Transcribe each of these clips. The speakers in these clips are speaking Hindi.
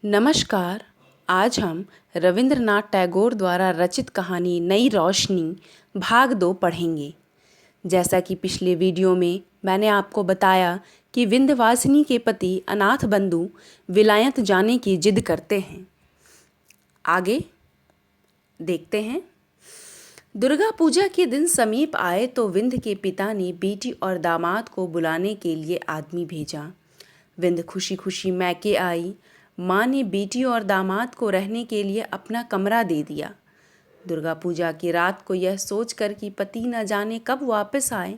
नमस्कार। आज हम रविंद्रनाथ टैगोर द्वारा रचित कहानी नई रोशनी भाग 2 पढ़ेंगे। जैसा कि पिछले वीडियो में मैंने आपको बताया कि विंध्यवासिनी के पति अनाथ बंधु विलायत जाने की जिद करते हैं। आगे देखते हैं। दुर्गा पूजा के दिन समीप आए तो विंध्य के पिता ने बेटी और दामाद को बुलाने के लिए आदमी भेजा। विंध्य खुशी खुशी मैके आई। माँ ने बेटी और दामाद को रहने के लिए अपना कमरा दे दिया। दुर्गा पूजा की रात को यह सोचकर कि पति न जाने कब वापस आए,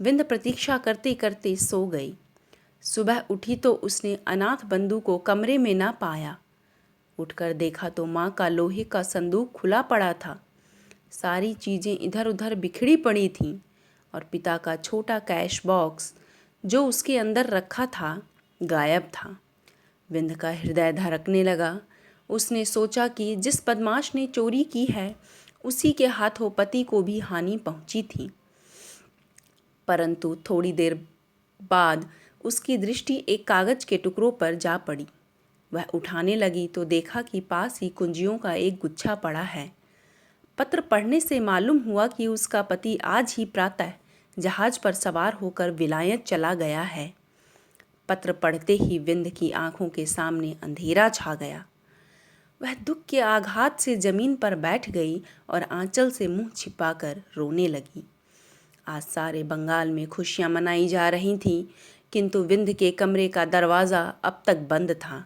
विंध्य प्रतीक्षा करते करते सो गई। सुबह उठी तो उसने अनाथ बंधु को कमरे में न पाया। उठकर देखा तो माँ का लोहे का संदूक खुला पड़ा था। सारी चीज़ें इधर उधर बिखरी पड़ी थीं और पिता का छोटा कैश बॉक्स जो उसके अंदर रखा था गायब था। विंध्य का हृदय धड़कने लगा। उसने सोचा कि जिस बदमाश ने चोरी की है उसी के हाथों पति को भी हानि पहुंची थी। परंतु थोड़ी देर बाद उसकी दृष्टि एक कागज के टुकड़ों पर जा पड़ी। वह उठाने लगी तो देखा कि पास ही कुंजियों का एक गुच्छा पड़ा है। पत्र पढ़ने से मालूम हुआ कि उसका पति आज ही प्रातः जहाज पर सवार होकर विलायत चला गया है। पत्र पढ़ते ही विंध्य की आंखों के सामने अंधेरा छा गया। वह दुख के आघात से जमीन पर बैठ गई और आंचल से मुंह छिपाकर रोने लगी। आज सारे बंगाल में खुशियां मनाई जा रही थीं, किंतु विंध्य के कमरे का दरवाज़ा अब तक बंद था।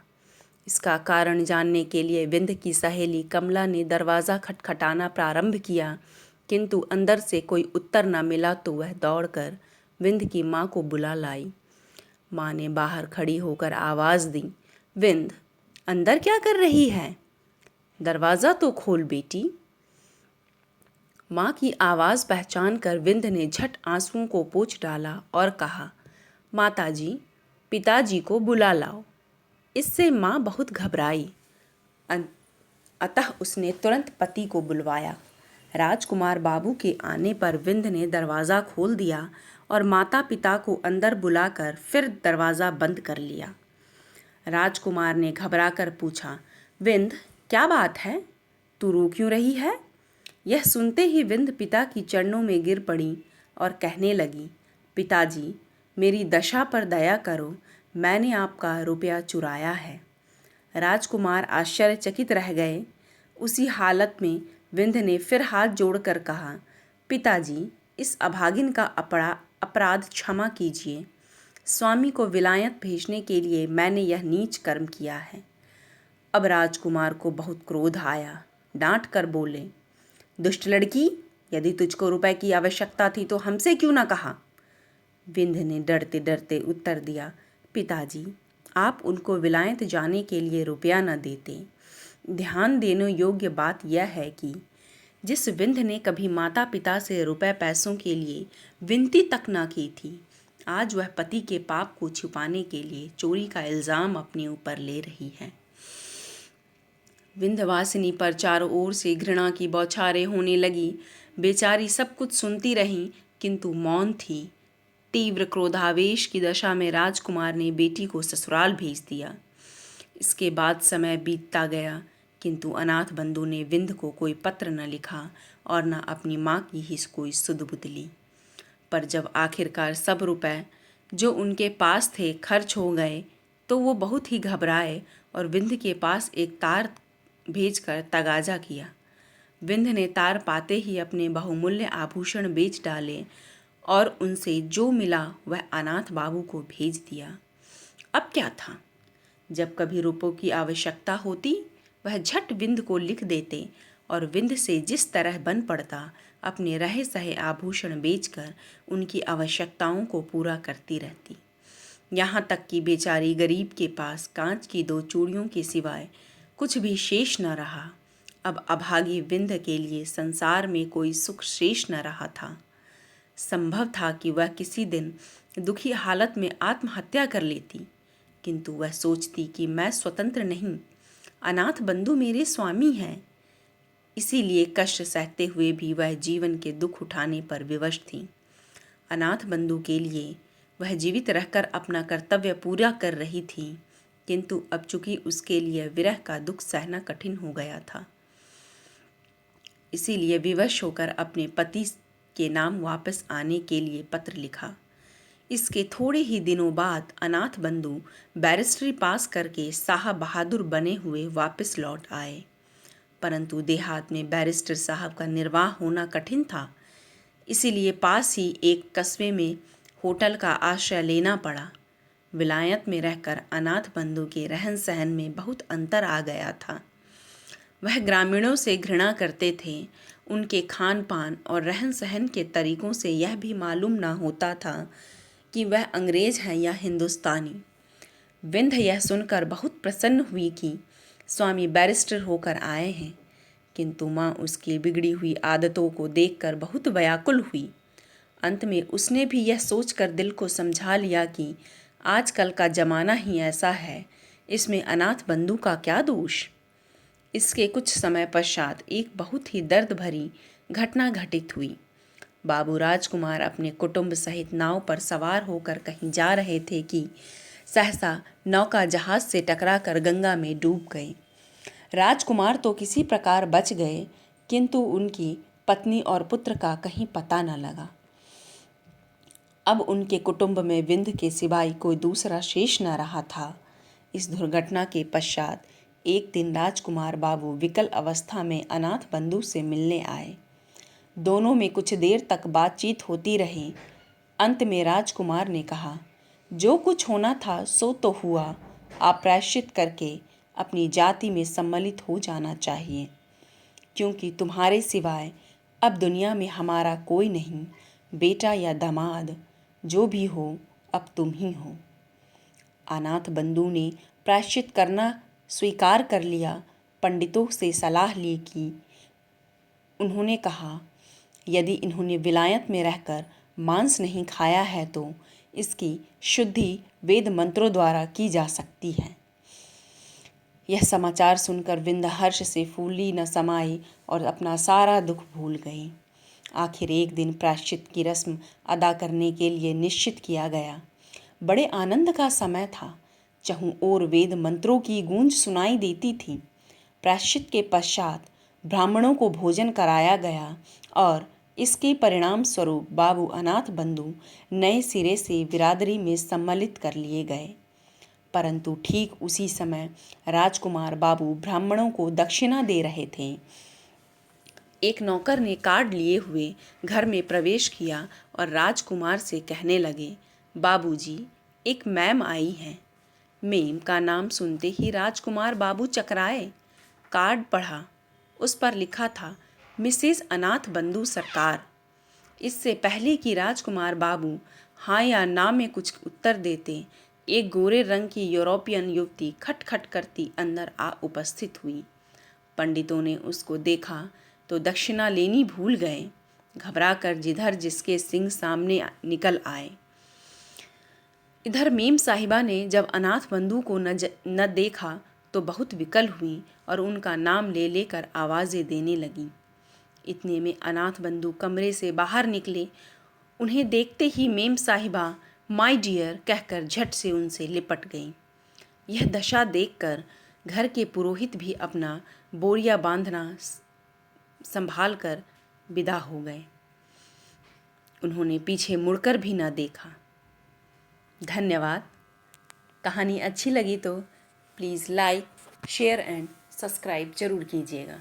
इसका कारण जानने के लिए विंध्य की सहेली कमला ने दरवाज़ा खटखटाना प्रारंभ किया, किंतु अंदर से कोई उत्तर न मिला तो वह दौड़कर विंध्य की माँ को बुला लाई। माँ ने बाहर खड़ी होकर आवाज़ दी, विंध्य, अंदर क्या कर रही है? दरवाज़ा तो खोल बेटी। माँ की आवाज़ पहचान कर विंध्य ने झट आंसुओं को पोंछ डाला और कहा, माताजी, पिताजी को बुला लाओ। इससे माँ बहुत घबराई। अतः उसने तुरंत पति को बुलवाया। राजकुमार बाबू के आने पर विंध्य ने दरवाज़ा खोल दिया और माता पिता को अंदर बुलाकर फिर दरवाज़ा बंद कर लिया। राजकुमार ने घबराकर पूछा, विंध्य, क्या बात है? तू रो क्यों रही है? यह सुनते ही विंध्य पिता की चरणों में गिर पड़ी और कहने लगी, पिताजी, मेरी दशा पर दया करो, मैंने आपका रुपया चुराया है। राजकुमार आश्चर्यचकित रह गए। उसी हालत में विंध्य ने फिर हाथ जोड़कर कहा, पिताजी, इस अभागिन का अपराध क्षमा कीजिए। स्वामी को विलायत भेजने के लिए मैंने यह नीच कर्म किया है। अब राजकुमार को बहुत क्रोध आया। डांट कर बोले, दुष्ट लड़की, यदि तुझको रुपए की आवश्यकता थी तो हमसे क्यों ना कहा? विंध्य ने डरते डरते उत्तर दिया, पिताजी, आप उनको विलायत जाने के लिए रुपया न देते। ध्यान देने योग्य बात यह है कि जिस विंध्य ने कभी माता पिता से रुपए पैसों के लिए विनती तक न की थी, आज वह पति के पाप को छुपाने के लिए चोरी का इल्ज़ाम अपने ऊपर ले रही है। विंध्यवासिनी पर चारों ओर से घृणा की बौछारें होने लगी। बेचारी सब कुछ सुनती रही, किंतु मौन थी। तीव्र क्रोधावेश की दशा में राजकुमार ने बेटी को ससुराल भेज दिया। इसके बाद समय बीतता गया, किंतु अनाथ बंधु ने विंध्य को कोई पत्र न लिखा और न अपनी माँ की ही कोई सुध-बुध ली। पर जब आखिरकार सब रुपए जो उनके पास थे खर्च हो गए तो वो बहुत ही घबराए और विंध्य के पास एक तार भेजकर तगाजा किया। विंध्य ने तार पाते ही अपने बहुमूल्य आभूषण बेच डाले और उनसे जो मिला वह अनाथ बाबू को भेज दिया। अब क्या था, जब कभी रुपयों की आवश्यकता होती वह झट विंध्य को लिख देते और विंध्य से जिस तरह बन पड़ता अपने रहे सहे आभूषण बेचकर उनकी आवश्यकताओं को पूरा करती रहती। यहाँ तक कि बेचारी गरीब के पास कांच की 2 चूड़ियों के सिवाय कुछ भी शेष न रहा। अब अभागी विंध्य के लिए संसार में कोई सुख शेष न रहा था। संभव था कि वह किसी दिन दुखी हालत में आत्महत्या कर लेती, किंतु वह सोचती कि मैं स्वतंत्र नहीं, अनाथ बंधु मेरे स्वामी हैं। इसीलिए कष्ट सहते हुए भी वह जीवन के दुख उठाने पर विवश थी। अनाथ बंधु के लिए वह जीवित रहकर अपना कर्तव्य पूरा कर रही थी, किंतु अब चूंकि उसके लिए विरह का दुख सहना कठिन हो गया था, इसीलिए विवश होकर अपने पति के नाम वापस आने के लिए पत्र लिखा। इसके थोड़े ही दिनों बाद अनाथ बंधु बैरिस्ट्री पास करके साहब बहादुर बने हुए वापस लौट आए, परंतु देहात में बैरिस्टर साहब का निर्वाह होना कठिन था, इसीलिए पास ही एक कस्बे में होटल का आश्रय लेना पड़ा। विलायत में रहकर अनाथ बंधु के रहन सहन में बहुत अंतर आ गया था। वह ग्रामीणों से घृणा करते थे। उनके खान पान और रहन सहन के तरीकों से यह भी मालूम न होता था कि वह अंग्रेज हैं या हिंदुस्तानी। विंध्य यह सुनकर बहुत प्रसन्न हुई कि स्वामी बैरिस्टर होकर आए हैं, किंतु माँ उसकी बिगड़ी हुई आदतों को देखकर बहुत व्याकुल हुई। अंत में उसने भी यह सोचकर दिल को समझा लिया कि आजकल का जमाना ही ऐसा है, इसमें अनाथ बंधु का क्या दोष। इसके कुछ समय पश्चात एक बहुत ही दर्द भरी घटना घटित हुई। बाबू राजकुमार अपने कुटुंब सहित नाव पर सवार होकर कहीं जा रहे थे कि सहसा नौका जहाज से टकराकर गंगा में डूब गई। राजकुमार तो किसी प्रकार बच गए, किंतु उनकी पत्नी और पुत्र का कहीं पता न लगा। अब उनके कुटुंब में विंध्य के सिवाय कोई दूसरा शेष न रहा था। इस दुर्घटना के पश्चात एक दिन राजकुमार बाबू विकल अवस्था में अनाथ बंधु से मिलने आए। दोनों में कुछ देर तक बातचीत होती रही। अंत में राजकुमार ने कहा, जो कुछ होना था सो तो हुआ, आप प्रायश्चित करके अपनी जाति में सम्मिलित हो जाना चाहिए, क्योंकि तुम्हारे सिवाय अब दुनिया में हमारा कोई नहीं। बेटा या दामाद जो भी हो, अब तुम ही हो। अनाथ बंधु ने प्रायश्चित करना स्वीकार कर लिया। पंडितों से सलाह ली कि उन्होंने कहा, यदि इन्होंने विलायत में रहकर मांस नहीं खाया है तो इसकी शुद्धि वेद मंत्रों द्वारा की जा सकती है। यह समाचार सुनकर विंध्य हर्ष से फूली न समाई और अपना सारा दुख भूल गई। आखिर एक दिन प्रायश्चित की रस्म अदा करने के लिए निश्चित किया गया। बड़े आनंद का समय था। चहुं ओर वेद मंत्रों की गूंज सुनाई देती थी। प्रायश्चित के पश्चात ब्राह्मणों को भोजन कराया गया और इसके परिणाम स्वरूप बाबू अनाथ बंधु नए सिरे से बिरादरी में सम्मिलित कर लिए गए। परंतु ठीक उसी समय राजकुमार बाबू ब्राह्मणों को दक्षिणा दे रहे थे। एक नौकर ने कार्ड लिए हुए घर में प्रवेश किया और राजकुमार से कहने लगे, बाबूजी, एक मैम आई हैं। मेम का नाम सुनते ही राजकुमार बाबू चकराए। कार्ड पढ़ा। उस पर लिखा था, मिसेस अनाथ बंधु सरकार। इससे पहले कि राजकुमार बाबू हाँ या ना में कुछ उत्तर देते, एक गोरे रंग की यूरोपियन युवती खटखट करती अंदर आ उपस्थित हुई। पंडितों ने उसको देखा तो दक्षिणा लेनी भूल गए। घबराकर जिधर जिसके सिंह सामने निकल आए। इधर मेम साहिबा ने जब अनाथ बंधु को न देखा तो बहुत विकल हुई और उनका नाम ले लेकर आवाज़ें देने लगी। इतने में अनाथ बंधु कमरे से बाहर निकले। उन्हें देखते ही मेम साहिबा माय डियर कहकर झट से उनसे लिपट गईं। यह दशा देखकर घर के पुरोहित भी अपना बोरिया बांधना संभाल कर विदा हो गए। उन्होंने पीछे मुड़कर भी न देखा। धन्यवाद। कहानी अच्छी लगी तो please like, share and subscribe जरूर कीजिएगा।